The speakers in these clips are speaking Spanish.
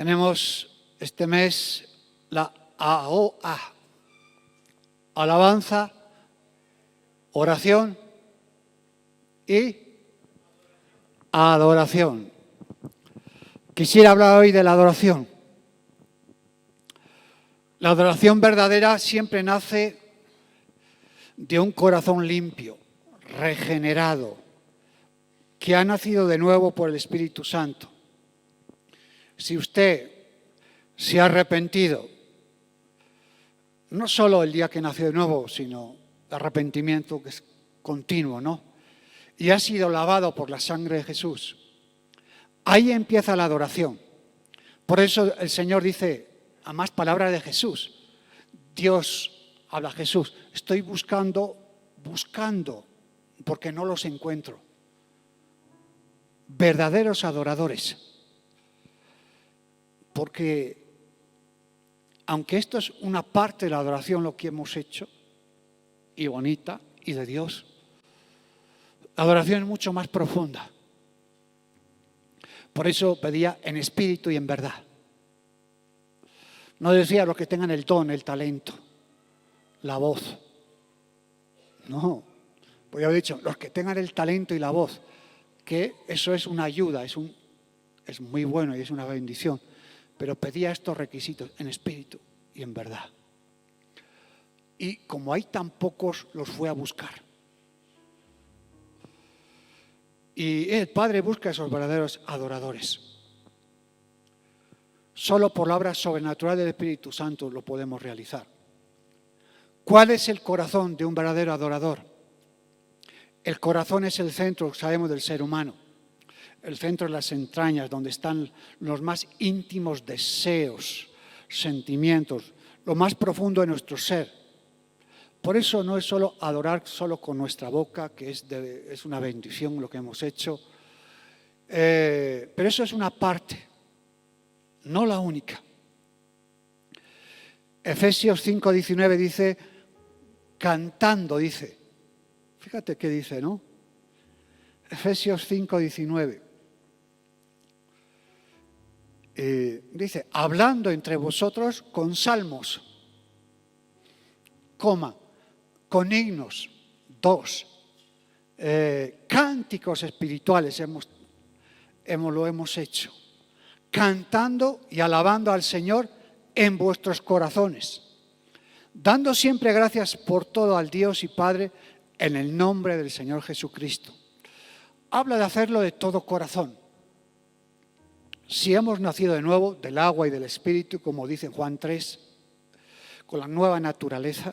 Tenemos este mes la AOA, alabanza, oración y adoración. Quisiera hablar hoy de la adoración. La adoración verdadera siempre nace de un corazón limpio, regenerado, que ha nacido de nuevo por el Espíritu Santo. Si usted se ha arrepentido, no solo el día que nació de nuevo, sino arrepentimiento que es continuo, ¿no? Y ha sido lavado por la sangre de Jesús, ahí empieza la adoración. Por eso el Señor dice, a más palabras de Jesús, Dios habla a Jesús, estoy buscando, porque no los encuentro. Verdaderos adoradores. Porque, aunque esto es una parte de la adoración, lo que hemos hecho, y bonita, y de Dios, la adoración es mucho más profunda. Por eso pedía en espíritu y en verdad. No decía los que tengan el don, el talento, la voz. No, pues ya he dicho, los que tengan el talento y la voz, que eso es una ayuda, es muy bueno y es una bendición. Pero pedía estos requisitos en espíritu y en verdad. Y como hay tan pocos, los fue a buscar. Y el Padre busca a esos verdaderos adoradores. Solo por la obra sobrenatural del Espíritu Santo lo podemos realizar. ¿Cuál es el corazón de un verdadero adorador? El corazón es el centro, sabemos, del ser humano. El centro de las entrañas, donde están los más íntimos deseos, sentimientos, lo más profundo de nuestro ser. Por eso no es solo adorar solo con nuestra boca, que es una bendición lo que hemos hecho, pero eso es una parte, no la única. Efesios 5:19 dice, cantando, dice. Fíjate qué dice, ¿no? Efesios 5:19. Dice, hablando entre vosotros con salmos, con himnos, cánticos espirituales lo hemos hecho, cantando y alabando al Señor en vuestros corazones, dando siempre gracias por todo al Dios y Padre en el nombre del Señor Jesucristo. Habla de hacerlo de todo corazón. Si hemos nacido de nuevo del agua y del Espíritu, como dice Juan 3, con la nueva naturaleza,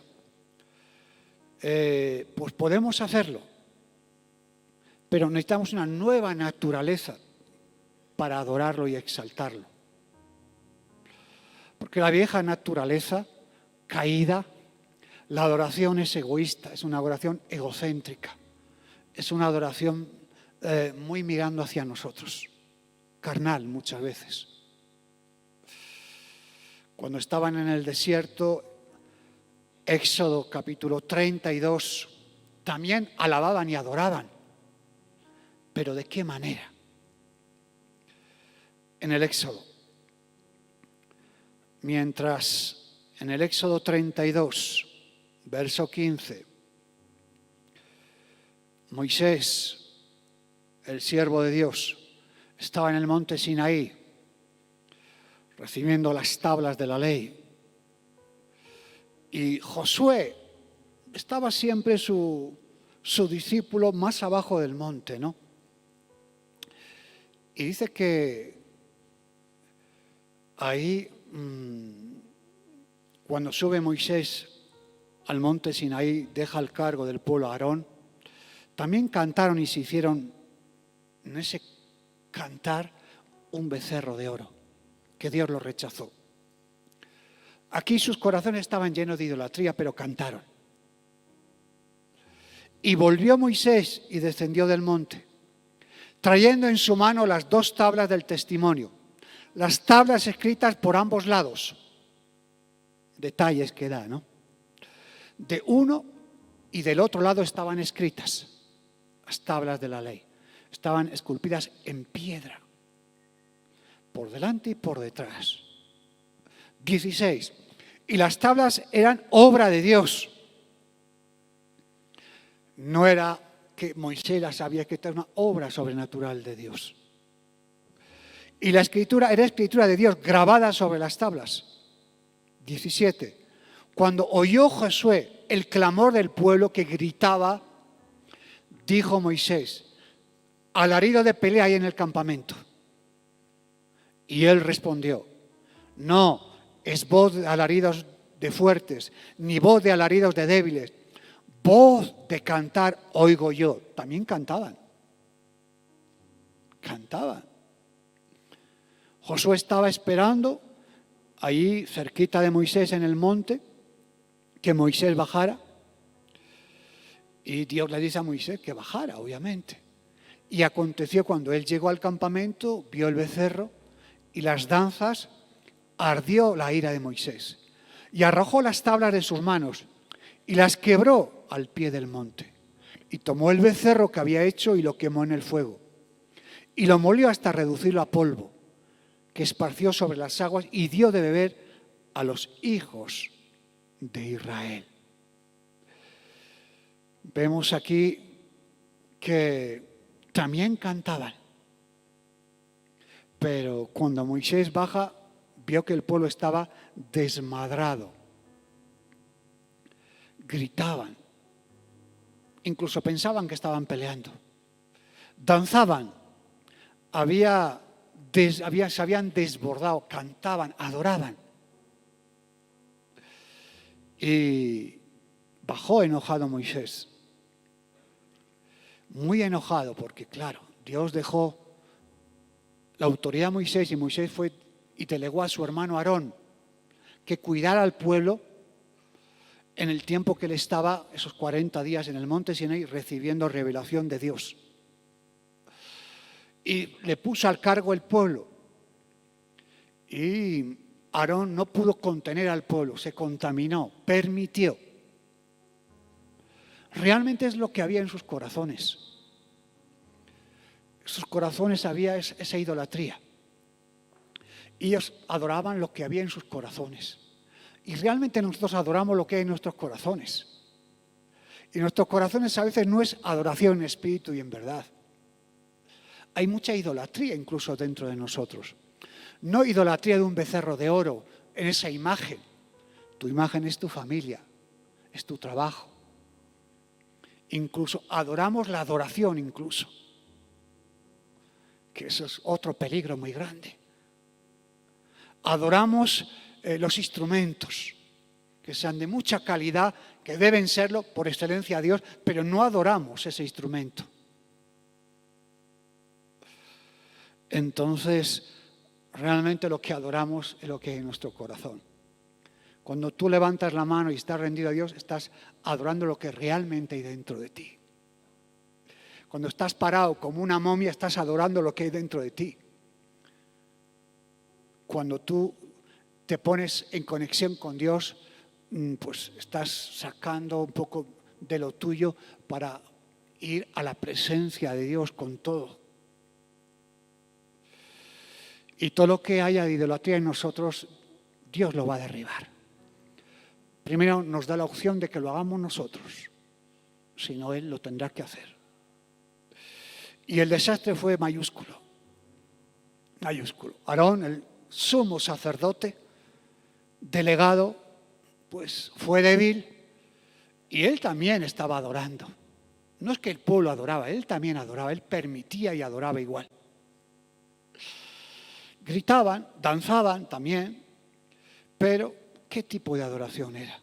pues podemos hacerlo. Pero necesitamos una nueva naturaleza para adorarlo y exaltarlo. Porque la vieja naturaleza caída, la adoración es egoísta, es una adoración egocéntrica, es una adoración muy mirando hacia nosotros. Carnal muchas veces. Cuando estaban en el desierto, Éxodo capítulo 32, también alababan y adoraban. ¿Pero de qué manera? En el Éxodo. Mientras en el Éxodo 32, verso 15, Moisés, el siervo de Dios, estaba en el monte Sinaí, recibiendo las tablas de la ley. Y Josué estaba siempre su discípulo más abajo del monte, ¿no? Y dice que ahí, cuando sube Moisés al monte Sinaí, deja el cargo del pueblo a Aarón, también cantaron y se hicieron en ese cantar un becerro de oro, que Dios lo rechazó. Aquí sus corazones estaban llenos de idolatría, pero cantaron. Y volvió Moisés y descendió del monte, trayendo en su mano las 2 tablas del testimonio, las tablas escritas por ambos lados. Detalles que da, ¿no? De uno y del otro lado estaban escritas las tablas de la ley. Estaban esculpidas en piedra. por delante y por detrás. 16. Y las tablas eran obra de Dios. No era que Moisés las sabía, que era una obra sobrenatural de Dios. Y la escritura era escritura de Dios grabada sobre las tablas. 17. Cuando oyó Josué el clamor del pueblo que gritaba, dijo Moisés: alarido de pelea hay en el campamento. Y él respondió: no es voz de alaridos de fuertes, ni voz de alaridos de débiles. Voz de cantar oigo yo. También cantaban. Cantaban. Josué estaba esperando ahí cerquita de Moisés en el monte que Moisés bajara. Y Dios le dice a Moisés que bajara, obviamente. Y aconteció cuando él llegó al campamento, vio el becerro y las danzas, ardió la ira de Moisés. Y arrojó las tablas de sus manos y las quebró al pie del monte. Y tomó el becerro que había hecho y lo quemó en el fuego. Y lo molió hasta reducirlo a polvo, que esparció sobre las aguas y dio de beber a los hijos de Israel. Vemos aquí que también cantaban. Pero cuando Moisés baja, vio que el pueblo estaba desmadrado. Gritaban. Incluso pensaban que estaban peleando. Danzaban. Se habían desbordado, cantaban, adoraban. Y bajó enojado Moisés. Muy enojado porque, claro, Dios dejó la autoridad a Moisés y Moisés fue y delegó a su hermano Aarón que cuidara al pueblo en el tiempo que él estaba, esos 40 días en el monte Sinaí, recibiendo revelación de Dios. Y le puso al cargo el pueblo. Y Aarón no pudo contener al pueblo, se contaminó, permitió. Realmente es lo que había en sus corazones. En sus corazones había esa idolatría. Ellos adoraban lo que había en sus corazones. Y realmente nosotros adoramos lo que hay en nuestros corazones. Y nuestros corazones a veces no es adoración en espíritu y en verdad. Hay mucha idolatría incluso dentro de nosotros. No idolatría de un becerro de oro en esa imagen. Tu imagen es tu familia, es tu trabajo. Incluso adoramos la adoración incluso. Que eso es otro peligro muy grande. Adoramos los instrumentos, que sean de mucha calidad, que deben serlo por excelencia a Dios, pero no adoramos ese instrumento. Entonces, realmente lo que adoramos es lo que hay en nuestro corazón. Cuando tú levantas la mano y estás rendido a Dios, estás adorando lo que realmente hay dentro de ti. Cuando estás parado como una momia, estás adorando lo que hay dentro de ti. Cuando tú te pones en conexión con Dios, pues estás sacando un poco de lo tuyo para ir a la presencia de Dios con todo. Y todo lo que haya de idolatría en nosotros, Dios lo va a derribar. Primero nos da la opción de que lo hagamos nosotros, si no Él lo tendrá que hacer. Y el desastre fue mayúsculo. Mayúsculo. Aarón, el sumo sacerdote, delegado, pues fue débil y él también estaba adorando. No es que el pueblo adoraba, él también adoraba, él permitía y adoraba igual. Gritaban, danzaban también, pero ¿qué tipo de adoración era?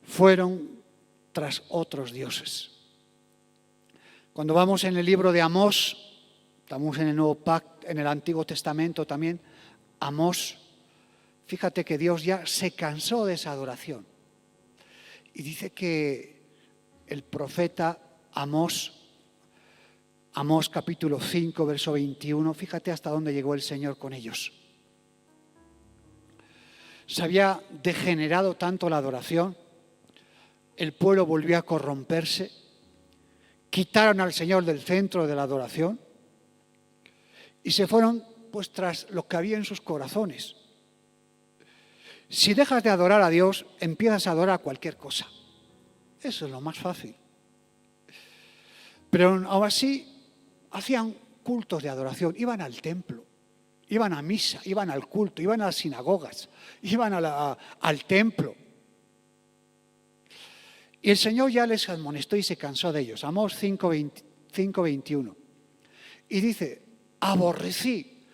Fueron tras otros dioses. Cuando vamos en el libro de Amós, estamos en el Nuevo Pacto, en el Antiguo Testamento también, Amós, fíjate que Dios ya se cansó de esa adoración. Y dice que el profeta Amós capítulo 5, verso 21, fíjate hasta dónde llegó el Señor con ellos. Se había degenerado tanto la adoración, el pueblo volvió a corromperse, quitaron al Señor del centro de la adoración y se fueron pues tras lo que había en sus corazones. Si dejas de adorar a Dios, empiezas a adorar a cualquier cosa. Eso es lo más fácil. Pero aún así hacían cultos de adoración, iban al templo, iban a misa, iban al culto, iban a las sinagogas, iban al templo. Y el Señor ya les amonestó y se cansó de ellos. Amós 5:21. Y dice, aborrecí,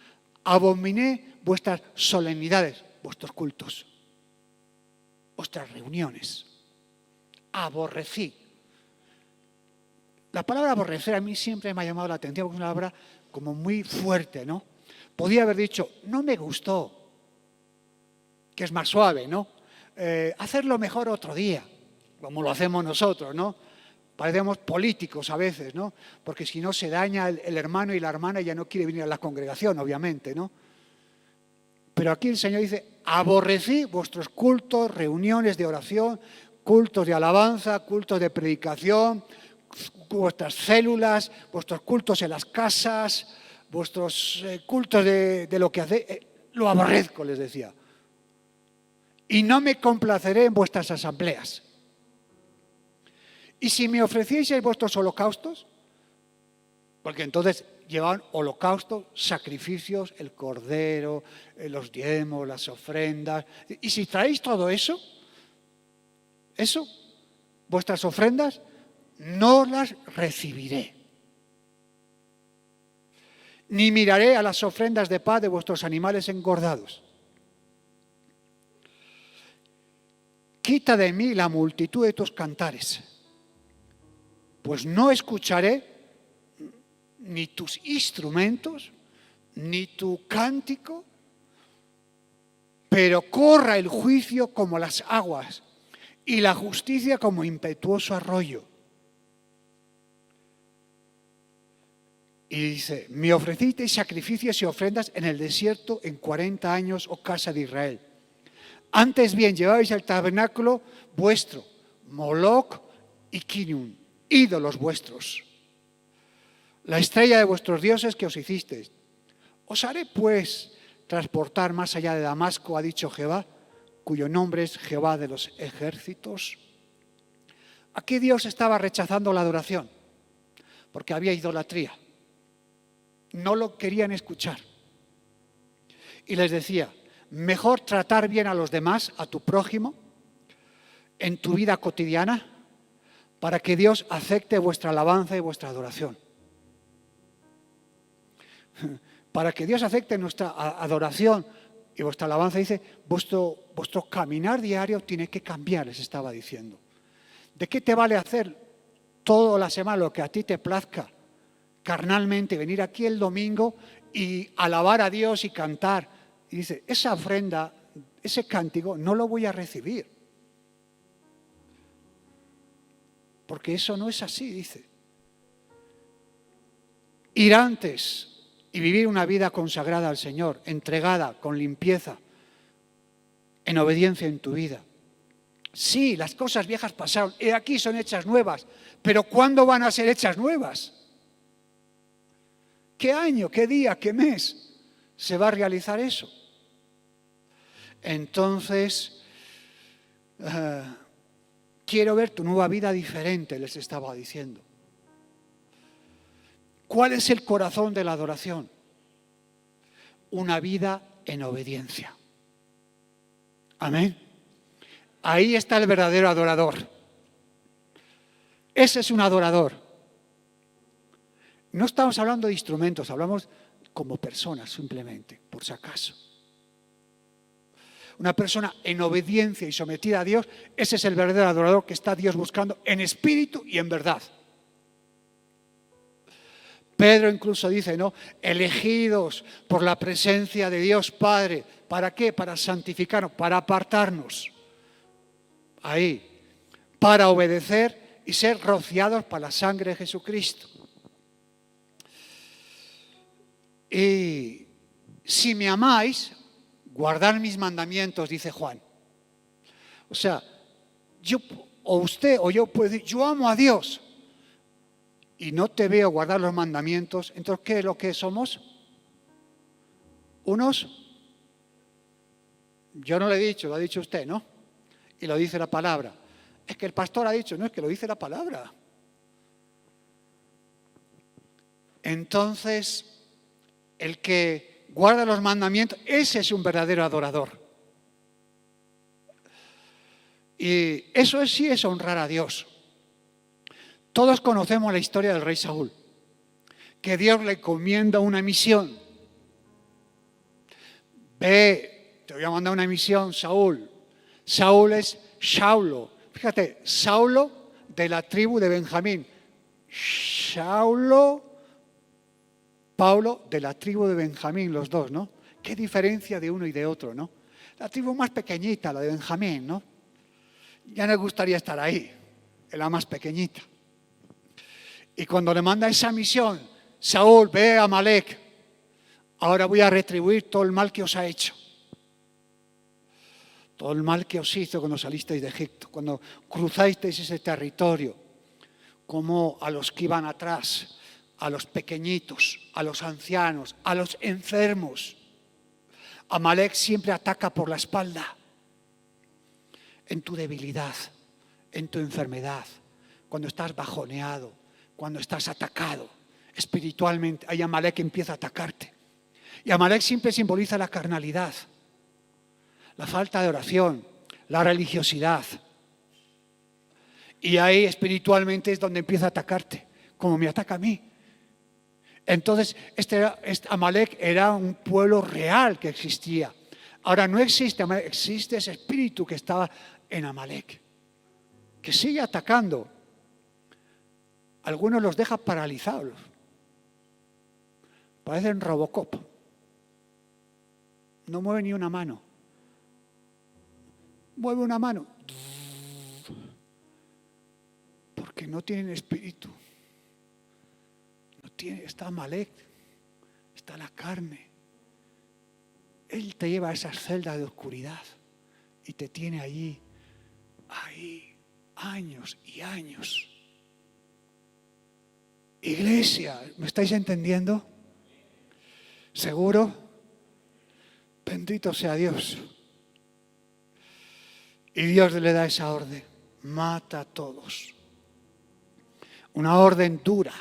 abominé vuestras solemnidades, vuestros cultos, vuestras reuniones. Aborrecí. La palabra aborrecer a mí siempre me ha llamado la atención porque es una palabra como muy fuerte, ¿no? Podía haber dicho, no me gustó, que es más suave, ¿no? Hacerlo mejor otro día, como lo hacemos nosotros, ¿no? Parecemos políticos a veces, ¿no? Porque si no se daña el hermano y la hermana y ya no quiere venir a la congregación, obviamente, ¿no? Pero aquí el Señor dice, aborrecí vuestros cultos, reuniones de oración, cultos de alabanza, cultos de predicación, vuestras células, vuestros cultos en las casas, vuestros cultos de lo que hacéis, lo aborrezco, les decía. Y no me complaceré en vuestras asambleas. Y si me ofrecieseis vuestros holocaustos, porque entonces llevaban holocaustos, sacrificios, el cordero, los diezmos, las ofrendas. Y si traéis todo eso, vuestras ofrendas, no las recibiré. Ni miraré a las ofrendas de paz de vuestros animales engordados. Quita de mí la multitud de tus cantares, pues no escucharé ni tus instrumentos, ni tu cántico, pero corra el juicio como las aguas y la justicia como impetuoso arroyo. Y dice, me ofrecisteis sacrificios y ofrendas en el desierto en 40 años, oh casa de Israel. Antes bien llevabais el tabernáculo vuestro, Moloc y Kinium, ídolos vuestros, la estrella de vuestros dioses que os hicisteis. Os haré pues transportar más allá de Damasco, ha dicho Jehová, cuyo nombre es Jehová de los ejércitos. Aquí Dios estaba rechazando la adoración, porque había idolatría. No lo querían escuchar. Y les decía, mejor tratar bien a los demás, a tu prójimo, en tu vida cotidiana, para que Dios acepte vuestra alabanza y vuestra adoración. Para que Dios acepte nuestra adoración y vuestra alabanza, dice, vuestro caminar diario tiene que cambiar, les estaba diciendo. ¿De qué te vale hacer toda la semana lo que a ti te plazca carnalmente, venir aquí el domingo y alabar a Dios y cantar? Y dice, esa ofrenda, ese cántico, no lo voy a recibir. Porque eso no es así, dice. Ir antes y vivir una vida consagrada al Señor, entregada, con limpieza, en obediencia en tu vida. Sí, las cosas viejas pasaron, y aquí son hechas nuevas, pero ¿cuándo van a ser hechas nuevas? ¿Qué año, qué día, qué mes se va a realizar eso? Entonces, quiero ver tu nueva vida diferente, les estaba diciendo. ¿Cuál es el corazón de la adoración? Una vida en obediencia. Amén. Ahí está el verdadero adorador. Ese es un adorador. No estamos hablando de instrumentos, hablamos como personas simplemente, por si acaso. Una persona en obediencia y sometida a Dios, ese es el verdadero adorador que está Dios buscando en espíritu y en verdad. Pedro incluso dice, ¿no? Elegidos por la presencia de Dios Padre. ¿Para qué? Para santificarnos, para apartarnos. Ahí. Para obedecer y ser rociados por la sangre de Jesucristo. Y si me amáis, guardad mis mandamientos, dice Juan. O sea, yo o usted o yo puedo decir, yo amo a Dios. Y no te veo guardar los mandamientos, entonces, ¿qué es lo que somos? Unos, yo no lo he dicho, lo ha dicho usted, ¿no? Y lo dice la palabra. Es que el pastor ha dicho, no, es que lo dice la palabra. Entonces, el que guarda los mandamientos, ese es un verdadero adorador. Y eso sí es honrar a Dios. Todos conocemos la historia del rey Saúl, que Dios le encomienda una misión. Ve, te voy a mandar una misión, Saúl. Saúl es Saulo. Fíjate, Saulo de la tribu de Benjamín. Saulo, Pablo de la tribu de Benjamín, los dos, ¿no? Qué diferencia de uno y de otro, ¿no? La tribu más pequeñita, la de Benjamín, ¿no? Ya no me gustaría estar ahí, en la más pequeñita. Y cuando le manda esa misión, Saúl, ve a Amalek, ahora voy a retribuir todo el mal que os ha hecho. Todo el mal que os hizo cuando salisteis de Egipto, cuando cruzasteis ese territorio, como a los que iban atrás, a los pequeñitos, a los ancianos, a los enfermos. Amalek siempre ataca por la espalda, en tu debilidad, en tu enfermedad, cuando estás bajoneado, cuando estás atacado espiritualmente, ahí Amalek empieza a atacarte. Y Amalek siempre simboliza la carnalidad, la falta de oración, la religiosidad. Y ahí espiritualmente es donde empieza a atacarte, como me ataca a mí. Entonces, Amalek era un pueblo real que existía. Ahora no existe Amalek, existe ese espíritu que estaba en Amalek, que sigue atacando. Algunos los deja paralizados. Parecen Robocop. No mueve ni una mano. Mueve una mano. Porque no tienen espíritu. Está Amalek. Está la carne. Él te lleva a esas celdas de oscuridad y te tiene allí, años y años. Iglesia, ¿me estáis entendiendo? ¿Seguro? Bendito sea Dios. Y Dios le da esa orden: mata a todos. Una orden dura.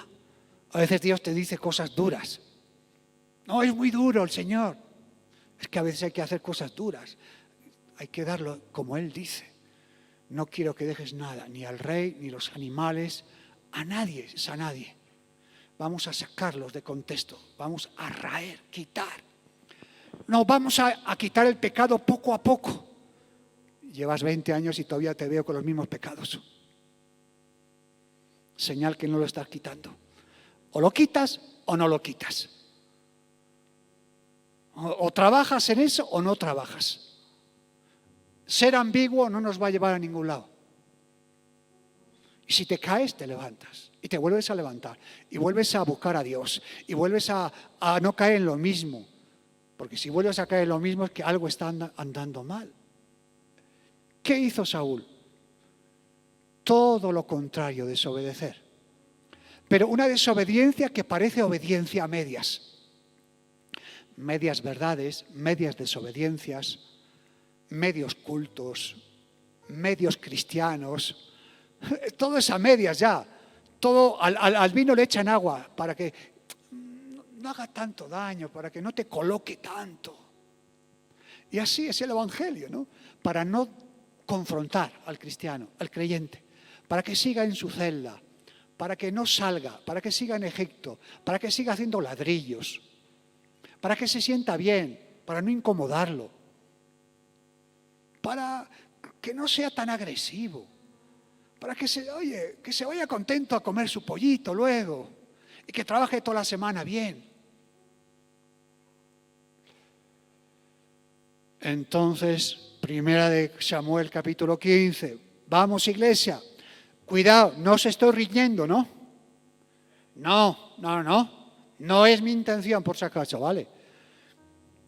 A veces Dios te dice cosas duras. No, es muy duro el Señor. Es que a veces hay que hacer cosas duras. Hay que darlo como Él dice. No quiero que dejes nada, ni al rey, ni los animales, a nadie, es a nadie. Vamos a sacarlos de contexto. Vamos a raer, quitar. No, vamos a quitar el pecado poco a poco. Llevas 20 años y todavía te veo con los mismos pecados. Señal que no lo estás quitando. O lo quitas o no lo quitas. O trabajas en eso o no trabajas. Ser ambiguo no nos va a llevar a ningún lado. Y si te caes, te levantas. Y te vuelves a levantar. Y vuelves a buscar a Dios. Y vuelves a no caer en lo mismo. Porque si vuelves a caer en lo mismo es que algo está andando mal. ¿Qué hizo Saúl? Todo lo contrario, desobedecer. Pero una desobediencia que parece obediencia a medias. Medias verdades, medias desobediencias, medios cultos, medios cristianos. Todo es a medias ya. Todo al vino le echan agua para que no haga tanto daño, para que no te coloque tanto. Y así es el Evangelio, ¿no? Para no confrontar al cristiano, al creyente, para que siga en su celda, para que no salga, para que siga en Egipto, para que siga haciendo ladrillos, para que se sienta bien, para no incomodarlo, para que no sea tan agresivo, para que se vaya contento a comer su pollito luego y que trabaje toda la semana bien. Entonces, primera de Samuel capítulo 15, vamos iglesia, cuidado, no os estoy riñendo, ¿no? No es mi intención por si acaso, ¿vale?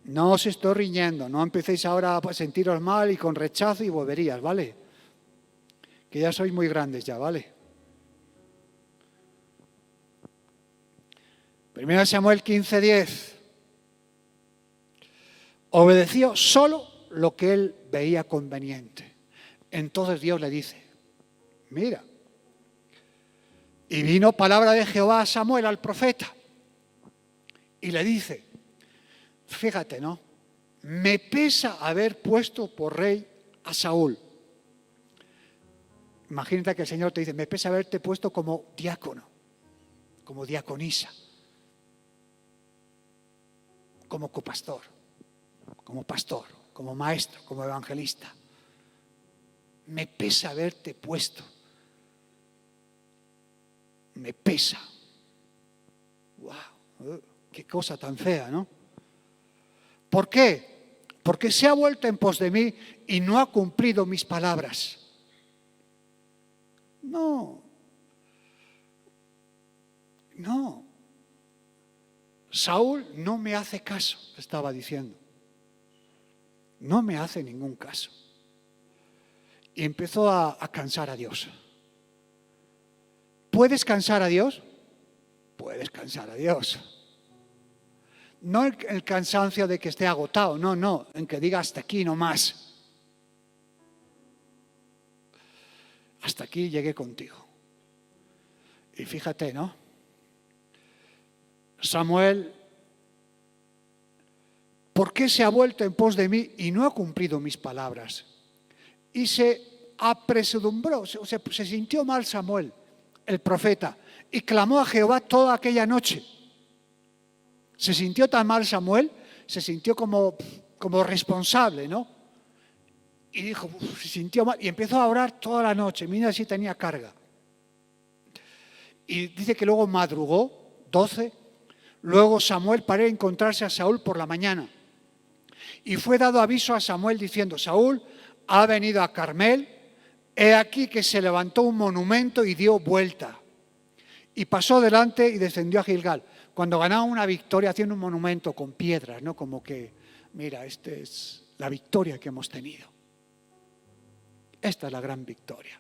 No os estoy riñendo, no empecéis ahora a sentiros mal y con rechazo y boberías, ¿vale? Que ya sois muy grandes ya, ¿vale? Primera Samuel 15:10. Obedeció solo lo que él veía conveniente. Entonces Dios le dice, mira, y vino palabra de Jehová a Samuel, al profeta, y le dice, fíjate, ¿no? Me pesa haber puesto por rey a Saúl. Imagínate que el Señor te dice, me pesa haberte puesto como diácono, como diaconisa, como copastor, como pastor, como maestro, como evangelista. Me pesa haberte puesto. Me pesa. ¡Wow! ¡Qué cosa tan fea!, ¿no? ¿Por qué? Porque se ha vuelto en pos de mí y no ha cumplido mis palabras. No. Saúl no me hace caso, estaba diciendo. No me hace ningún caso. Y empezó a cansar a Dios. ¿Puedes cansar a Dios? Puedes cansar a Dios. No el cansancio de que esté agotado, no, en que diga hasta aquí no más. Hasta aquí llegué contigo. Y fíjate, ¿no? Samuel, ¿por qué se ha vuelto en pos de mí y no ha cumplido mis palabras? Y se apresuró, se sintió mal Samuel, el profeta, y clamó a Jehová toda aquella noche. Se sintió tan mal Samuel, se sintió como responsable, ¿no? Y dijo, se sintió mal, y empezó a orar toda la noche. Mira si tenía carga. Y dice que luego madrugó, 12. Luego Samuel paró a encontrarse a Saúl por la mañana. Y fue dado aviso a Samuel diciendo, Saúl ha venido a Carmel, he aquí que se levantó un monumento y dio vuelta. Y pasó delante y descendió a Gilgal. Cuando ganaba una victoria hacían un monumento con piedras, ¿no? Como que, mira, esta es la victoria que hemos tenido. Esta es la gran victoria.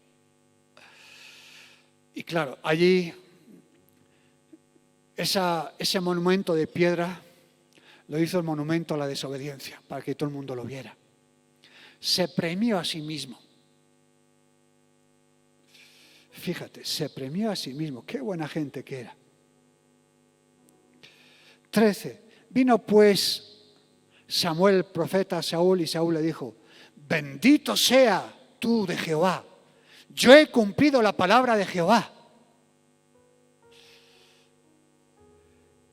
Y claro, allí ese monumento de piedra lo hizo el monumento a la desobediencia, para que todo el mundo lo viera. Se premió a sí mismo. Fíjate, se premió a sí mismo. Qué buena gente que era. 13. Vino pues Samuel el profeta a Saúl y Saúl le dijo, bendito sea tú de Jehová. Yo he cumplido la palabra de Jehová.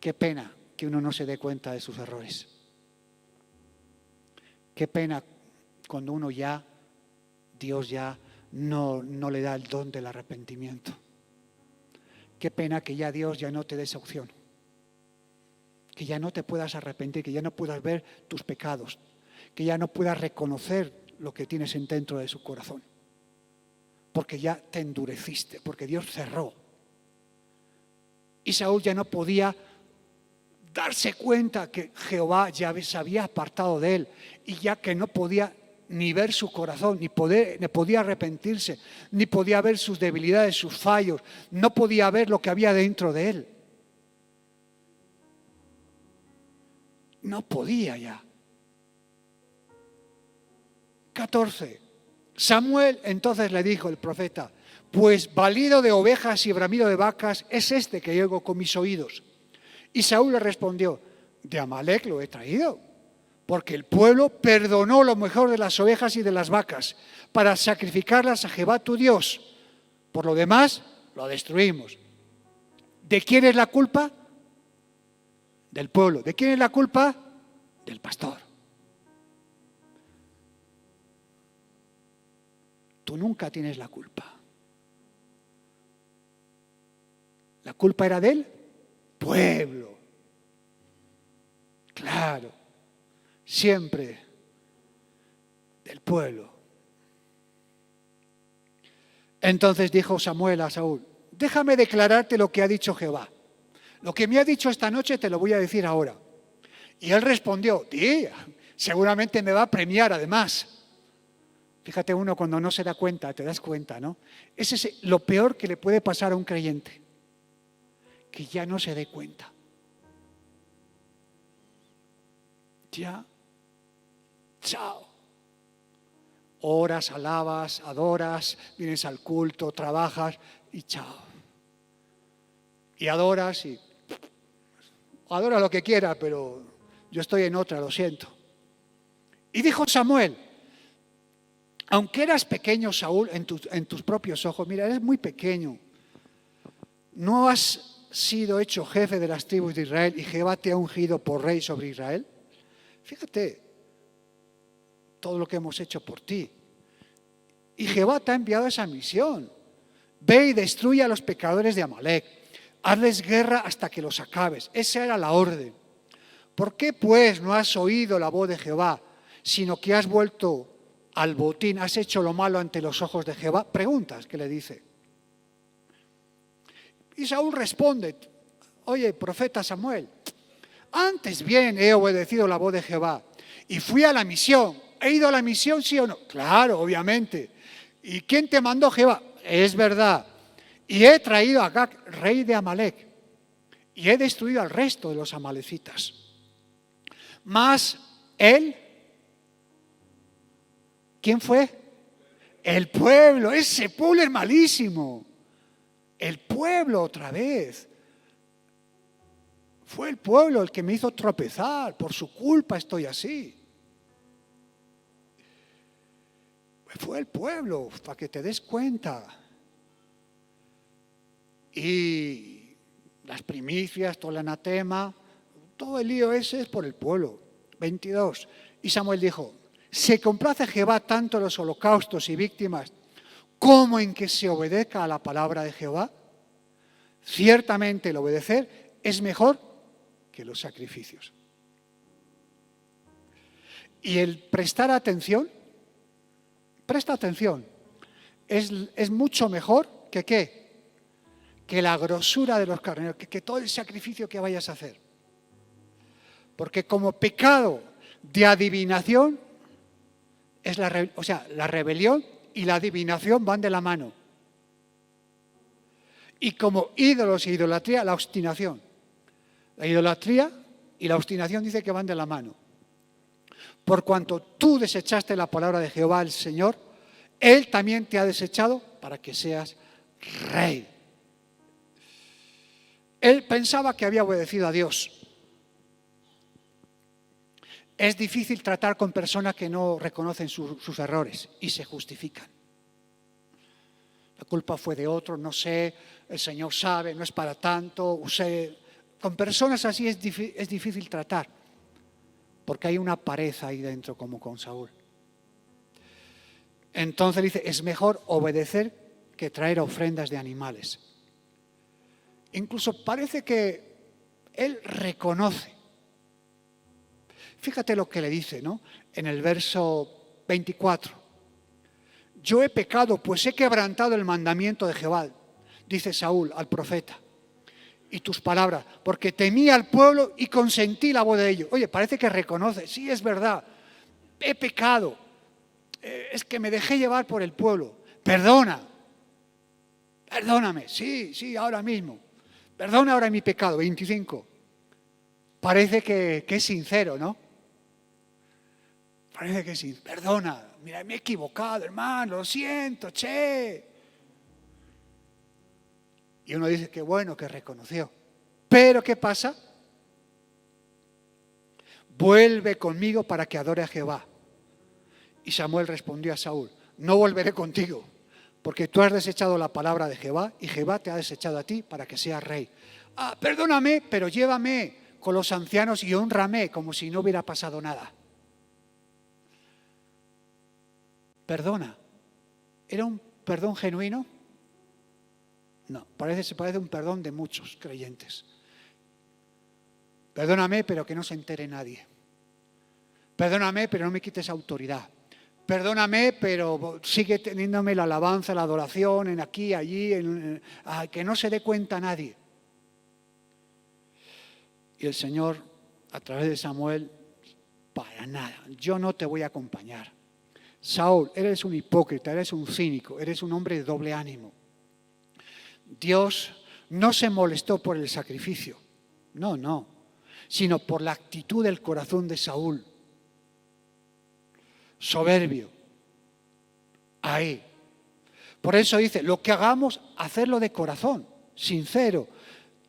Qué pena que uno no se dé cuenta de sus errores. Qué pena cuando uno Dios ya no le da el don del arrepentimiento. Qué pena que ya Dios ya no te dé esa opción. Que ya no te puedas arrepentir, que ya no puedas ver tus pecados, que ya no puedas reconocer lo que tienes dentro de su corazón. Porque ya te endureciste, porque Dios cerró. Y Saúl ya no podía darse cuenta que Jehová ya se había apartado de él y ya que no podía ni ver su corazón, ni podía arrepentirse, ni podía ver sus debilidades, sus fallos, no podía ver lo que había dentro de él. No podía ya. 14. Samuel entonces le dijo el profeta, pues balido de ovejas y bramido de vacas es este que oigo con mis oídos. Y Saúl le respondió, de Amalec lo he traído, porque el pueblo perdonó lo mejor de las ovejas y de las vacas para sacrificarlas a Jehová tu Dios. Por lo demás, lo destruimos. ¿De quién es la culpa? Del pueblo. ¿De quién es la culpa? Del pastor. Tú nunca tienes la culpa. La culpa era del pueblo. Claro, siempre del pueblo. Entonces dijo Samuel a Saúl, déjame declararte lo que ha dicho Jehová. Lo que me ha dicho esta noche te lo voy a decir ahora. Y él respondió, seguramente me va a premiar además. Fíjate uno cuando no se da cuenta, te das cuenta, ¿no? Ese es lo peor que le puede pasar a un creyente, que ya no se dé cuenta. Ya chao. Oras, alabas, adoras, vienes al culto, trabajas y chao. Y adoras y adora lo que quiera, pero yo estoy en otra, lo siento. Y dijo Samuel, aunque eras pequeño, Saúl, en tus propios ojos, mira, eres muy pequeño, ¿no has sido hecho jefe de las tribus de Israel y Jehová te ha ungido por rey sobre Israel? Fíjate todo lo que hemos hecho por ti. Y Jehová te ha enviado esa misión. Ve y destruye a los pecadores de Amalec. Hazles guerra hasta que los acabes. Esa era la orden. ¿Por qué pues no has oído la voz de Jehová, sino que has vuelto al botín, has hecho lo malo ante los ojos de Jehová? Preguntas que le dice. Y Saúl responde, oye, profeta Samuel, antes bien he obedecido la voz de Jehová y fui a la misión. ¿He ido a la misión, sí o no? Claro, obviamente. ¿Y quién te mandó, Jehová? Es verdad. Y he traído a Agag, rey de Amalec, y he destruido al resto de los amalecitas. Mas él, ¿quién fue? El pueblo. Ese pueblo es malísimo. El pueblo otra vez. Fue el pueblo el que me hizo tropezar. Por su culpa estoy así. Fue el pueblo, para que te des cuenta. Y las primicias, todo el anatema, todo el lío ese es por el pueblo. 22. Y Samuel dijo, ¿se complace Jehová tanto en los holocaustos y víctimas como en que se obedezca a la palabra de Jehová? Ciertamente el obedecer es mejor que los sacrificios. Y el prestar atención, presta atención, es mucho mejor que ¿qué? Que la grosura de los carneros, que todo el sacrificio que vayas a hacer. Porque como pecado de adivinación, es la rebelión y la adivinación van de la mano. Y como ídolos e idolatría, la obstinación. La idolatría y la obstinación dice que van de la mano. Por cuanto tú desechaste la palabra de Jehová el Señor, Él también te ha desechado para que seas rey. Él pensaba que había obedecido a Dios. Es difícil tratar con personas que no reconocen sus errores y se justifican. La culpa fue de otro, no sé, el Señor sabe, no es para tanto. Con personas así es difícil tratar, porque hay una pared ahí dentro como con Saúl. Entonces dice, es mejor obedecer que traer ofrendas de animales. Incluso parece que él reconoce. Fíjate lo que le dice, ¿no? En el verso 24. Yo he pecado, pues he quebrantado el mandamiento de Jehová, dice Saúl al profeta, y tus palabras, porque temí al pueblo y consentí la voz de ellos. Oye, parece que reconoce, sí, es verdad, he pecado, es que me dejé llevar por el pueblo. Perdóname, sí, ahora mismo. Perdona ahora mi pecado. 25. Parece que es sincero, ¿no? Parece que sí. Perdona, mira, me he equivocado, hermano, lo siento, che. Y uno dice que bueno que reconoció. Pero ¿qué pasa? Vuelve conmigo para que adore a Jehová. Y Samuel respondió a Saúl, no volveré contigo, porque tú has desechado la palabra de Jehová y Jehová te ha desechado a ti para que seas rey. Perdóname, pero llévame con los ancianos y hónrame como si no hubiera pasado nada. Perdona. ¿Era un perdón genuino? No, se parece a un perdón de muchos creyentes. Perdóname, pero que no se entere nadie. Perdóname, pero no me quites autoridad. Perdóname, pero sigue teniéndome la alabanza, la adoración, en aquí, allí, que no se dé cuenta nadie. Y el Señor, a través de Samuel, para nada, yo no te voy a acompañar. Saúl, eres un hipócrita, eres un cínico, eres un hombre de doble ánimo. Dios no se molestó por el sacrificio, no, sino por la actitud del corazón de Saúl. soberbio. Ahí. Por eso dice, lo que hagamos, hacerlo de corazón, sincero.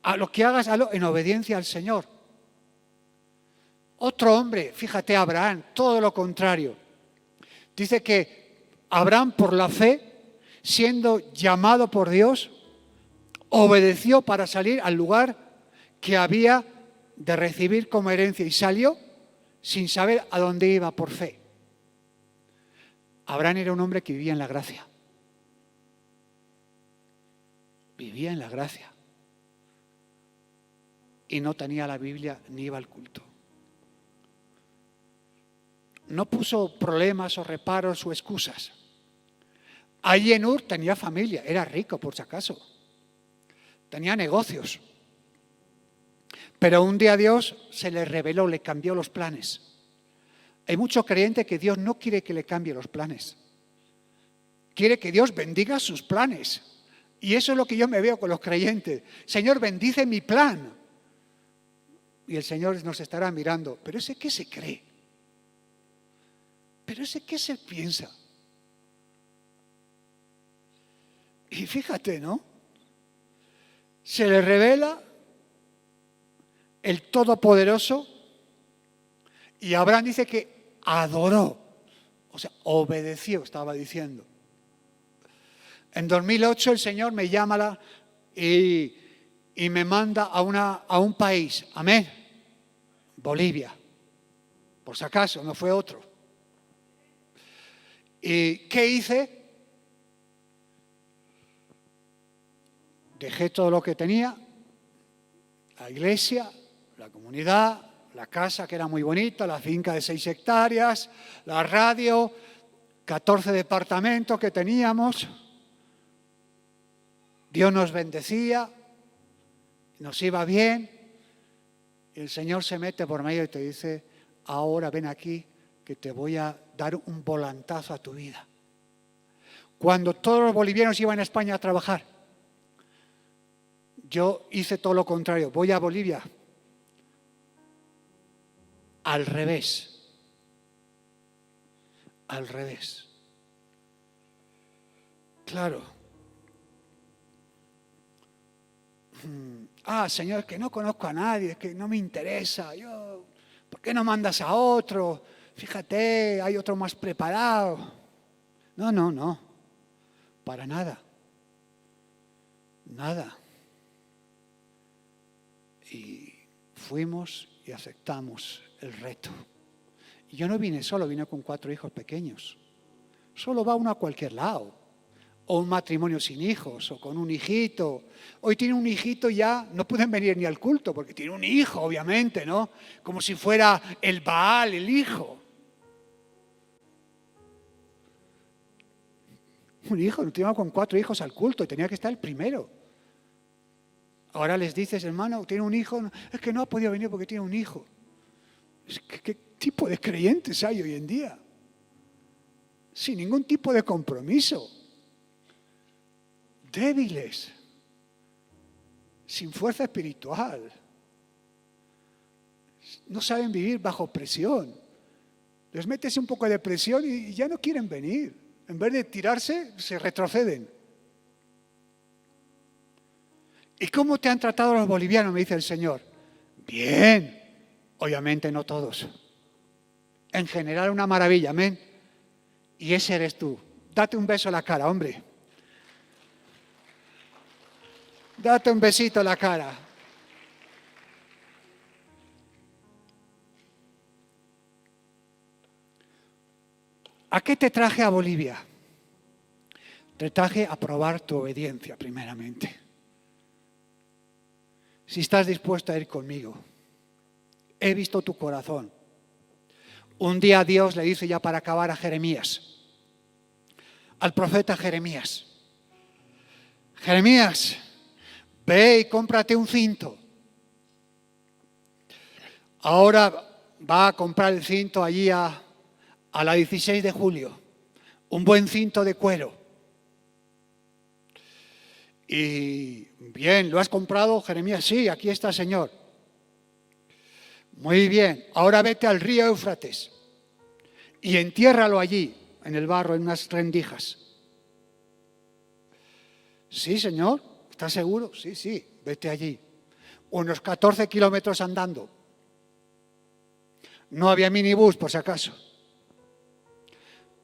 A lo que hagas, hazlo en obediencia al Señor. Otro hombre, fíjate, Abraham, todo lo contrario. Dice que Abraham, por la fe, siendo llamado por Dios, obedeció para salir al lugar que había de recibir como herencia y salió sin saber a dónde iba por fe. Abraham era un hombre que vivía en la gracia. Vivía en la gracia. Y no tenía la Biblia ni iba al culto. No puso problemas o reparos o excusas. Allí en Ur tenía familia, era rico por si acaso. Tenía negocios. Pero un día Dios se le reveló, le cambió los planes. Hay mucho creyente que Dios no quiere que le cambie los planes. Quiere que Dios bendiga sus planes. Y eso es lo que yo me veo con los creyentes. Señor, bendice mi plan. Y el Señor nos estará mirando. ¿Pero ese qué se cree? ¿Pero ese qué se piensa? Y fíjate, ¿no? Se le revela el Todopoderoso y Abraham dice que adoró, o sea, obedeció, estaba diciendo. En 2008 el Señor me llama y me manda a un país, amén, Bolivia, por si acaso, no fue otro. ¿Y qué hice? Dejé todo lo que tenía, la iglesia, la comunidad, la casa que era muy bonita, la finca de 6 hectáreas, la radio, 14 departamentos que teníamos. Dios nos bendecía, nos iba bien. Y el Señor se mete por medio y te dice, ahora ven aquí que te voy a dar un volantazo a tu vida. Cuando todos los bolivianos iban a España a trabajar, yo hice todo lo contrario. Voy a Bolivia. Al revés. Al revés. Claro. Señor, que no conozco a nadie, que no me interesa. ¿Por qué no mandas a otro? Fíjate, hay otro más preparado. No. Para nada. Nada. Y fuimos y aceptamos el reto. Y yo no vine solo, vine con 4 hijos pequeños. Solo va uno a cualquier lado. O un matrimonio sin hijos, o con un hijito. Hoy tiene un hijito ya, no pueden venir ni al culto, porque tiene un hijo, obviamente, ¿no? Como si fuera el Baal, el hijo. Un hijo, no tenía con 4 hijos al culto y tenía que estar el primero. Ahora les dices, hermano, tiene un hijo, es que no ha podido venir porque tiene un hijo. ¿Qué tipo de creyentes hay hoy en día? Sin ningún tipo de compromiso. Débiles. Sin fuerza espiritual. No saben vivir bajo presión. Les metes un poco de presión y ya no quieren venir. En vez de tirarse, se retroceden. ¿Y cómo te han tratado los bolivianos? Me dice el Señor. Bien. Obviamente no todos. En general una maravilla, amén. Y ese eres tú. Date un beso en la cara, hombre. Date un besito en la cara. ¿A qué te traje a Bolivia? Te traje a probar tu obediencia primeramente. Si estás dispuesto a ir conmigo. He visto tu corazón. Un día Dios le dice ya para acabar a Jeremías, al profeta Jeremías. Jeremías, ve y cómprate un cinto. Ahora va a comprar el cinto allí a la 16 de julio. Un buen cinto de cuero. Y bien, ¿lo has comprado, Jeremías? Sí, aquí está, Señor. Muy bien, ahora vete al río Éufrates y entiérralo allí, en el barro, en unas rendijas. Sí, señor, ¿estás seguro? Sí, sí, vete allí. Unos 14 kilómetros andando. No había minibús, por si acaso.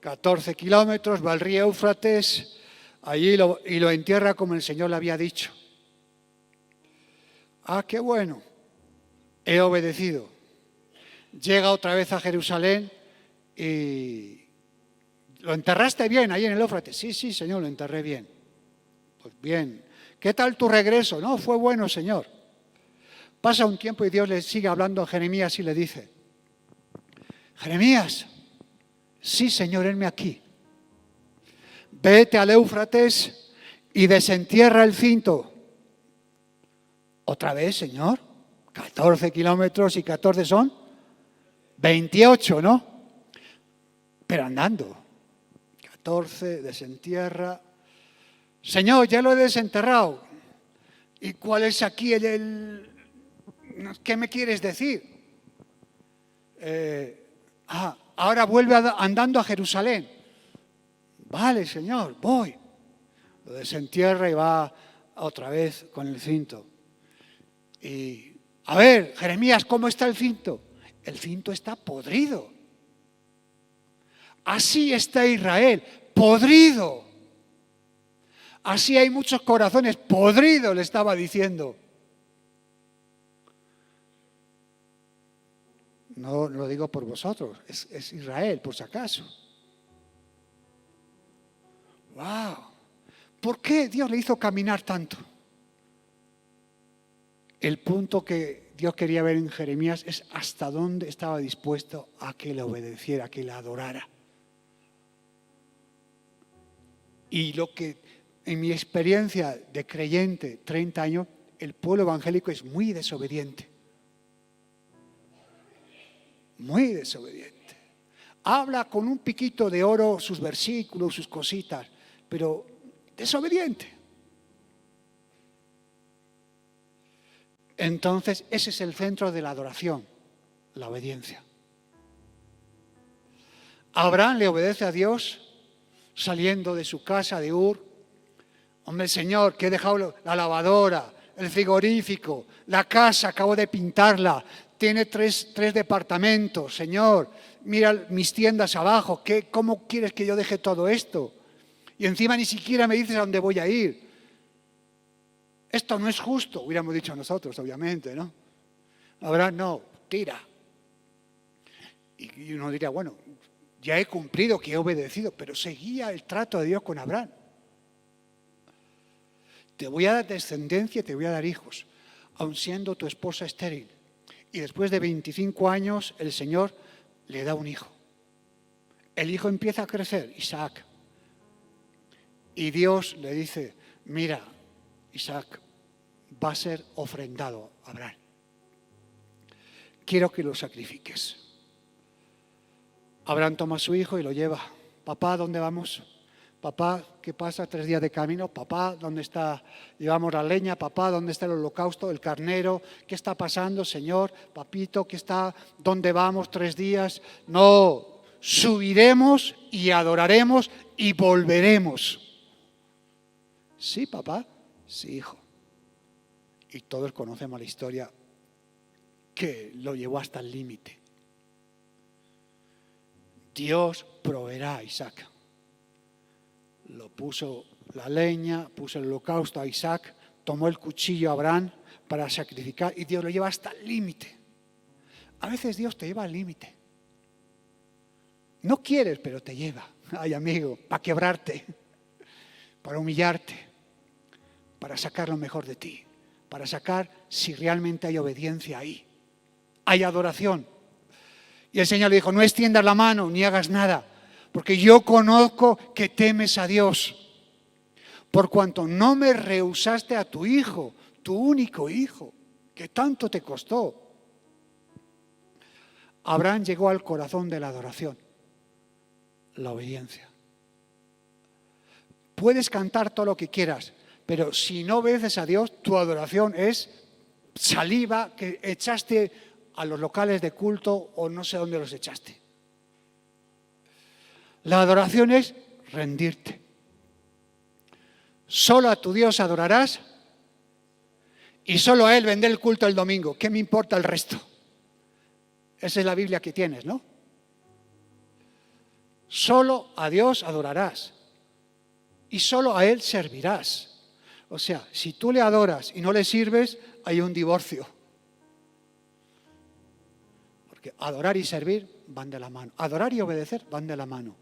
14 kilómetros, va al río Éufrates, allí y lo entierra como el Señor le había dicho. Ah, qué bueno, he obedecido. Llega otra vez a Jerusalén y... ¿Lo enterraste bien ahí en el Éufrates? Sí, sí, Señor, lo enterré bien. Pues bien. ¿Qué tal tu regreso? No, fue bueno, Señor. Pasa un tiempo y Dios le sigue hablando a Jeremías y le dice: Jeremías, sí, Señor, henme aquí. Vete al Éufrates y desentierra el cinto. ¿Otra vez, Señor? 14 kilómetros y 14 son 28, ¿no? Pero andando. 14, desentierra. Señor, ya lo he desenterrado. ¿Y cuál es aquí ¿qué me quieres decir? Ahora vuelve andando a Jerusalén. Vale, Señor, voy. Lo desentierra y va otra vez con el cinto. Y, a ver, Jeremías, ¿cómo está el cinto? El cinto está podrido. Así está Israel, podrido. Así hay muchos corazones podridos, le estaba diciendo. No lo digo por vosotros, es Israel, por si acaso. ¡Wow! ¿Por qué Dios le hizo caminar tanto? El punto que Dios quería ver en Jeremías es hasta dónde estaba dispuesto a que le obedeciera, a que le adorara. Y lo que en mi experiencia de creyente, 30 años, el pueblo evangélico es muy desobediente. Muy desobediente. Habla con un piquito de oro sus versículos, sus cositas, pero desobediente. Entonces, ese es el centro de la adoración, la obediencia. Abraham le obedece a Dios saliendo de su casa de Ur. Hombre, Señor, que he dejado la lavadora, el frigorífico, la casa, acabo de pintarla, tiene tres departamentos, Señor, mira mis tiendas abajo, ¿cómo quieres que yo deje todo esto? Y encima ni siquiera me dices a dónde voy a ir. Esto no es justo, hubiéramos dicho nosotros, obviamente, ¿no? Abraham, no, tira. Y uno diría, bueno, ya he cumplido, que he obedecido, pero seguía el trato de Dios con Abraham. Te voy a dar descendencia, te voy a dar hijos, aun siendo tu esposa estéril. Y después de 25 años, el Señor le da un hijo. El hijo empieza a crecer, Isaac. Y Dios le dice, mira, Isaac va a ser ofrendado a Abraham. Quiero que lo sacrifiques. Abraham toma a su hijo y lo lleva. Papá, ¿dónde vamos? Papá, ¿qué pasa? 3 días de camino. Papá, ¿dónde está? Llevamos la leña. Papá, ¿dónde está el holocausto? El carnero. ¿Qué está pasando, Señor? Papito, ¿qué está? ¿Dónde vamos? 3 días. No, subiremos y adoraremos y volveremos. Sí, papá. Sí, hijo. Y todos conocemos la historia que lo llevó hasta el límite. Dios proveerá a Isaac. Lo puso la leña, puso el holocausto a Isaac, tomó el cuchillo a Abraham para sacrificar y Dios lo lleva hasta el límite. A veces Dios te lleva al límite. No quieres, pero te lleva. Ay, amigo, para quebrarte, para humillarte, para sacar lo mejor de ti, para sacar si realmente hay obediencia ahí, hay adoración. Y el Señor le dijo, no extiendas la mano ni hagas nada, porque yo conozco que temes a Dios, por cuanto no me rehusaste a tu hijo, tu único hijo, que tanto te costó. Abraham llegó al corazón de la adoración, la obediencia. Puedes cantar todo lo que quieras, pero si no obedeces a Dios, tu adoración es saliva que echaste a los locales de culto o no sé dónde los echaste. La adoración es rendirte. Solo a tu Dios adorarás y solo a Él vendré el culto el domingo. ¿Qué me importa el resto? Esa es la Biblia que tienes, ¿no? Solo a Dios adorarás y solo a Él servirás. O sea, si tú le adoras y no le sirves, hay un divorcio. Porque adorar y servir van de la mano. Adorar y obedecer van de la mano.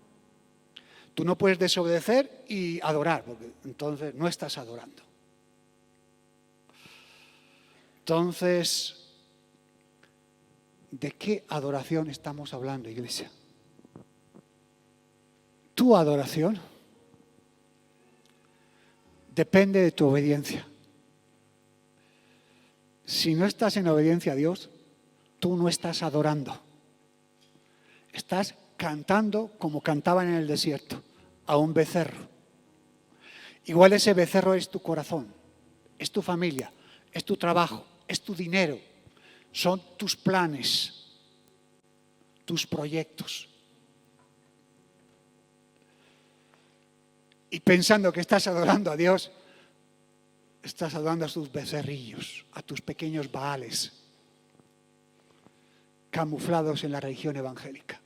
Tú no puedes desobedecer y adorar, porque entonces no estás adorando. Entonces, ¿de qué adoración estamos hablando, iglesia? Tu adoración depende de tu obediencia. Si no estás en obediencia a Dios, tú no estás adorando. Estás cantando como cantaban en el desierto, a un becerro. Igual ese becerro es tu corazón, es tu familia, es tu trabajo, es tu dinero, son tus planes, tus proyectos. Y pensando que estás adorando a Dios, estás adorando a tus becerrillos, a tus pequeños baales, camuflados en la religión evangélica.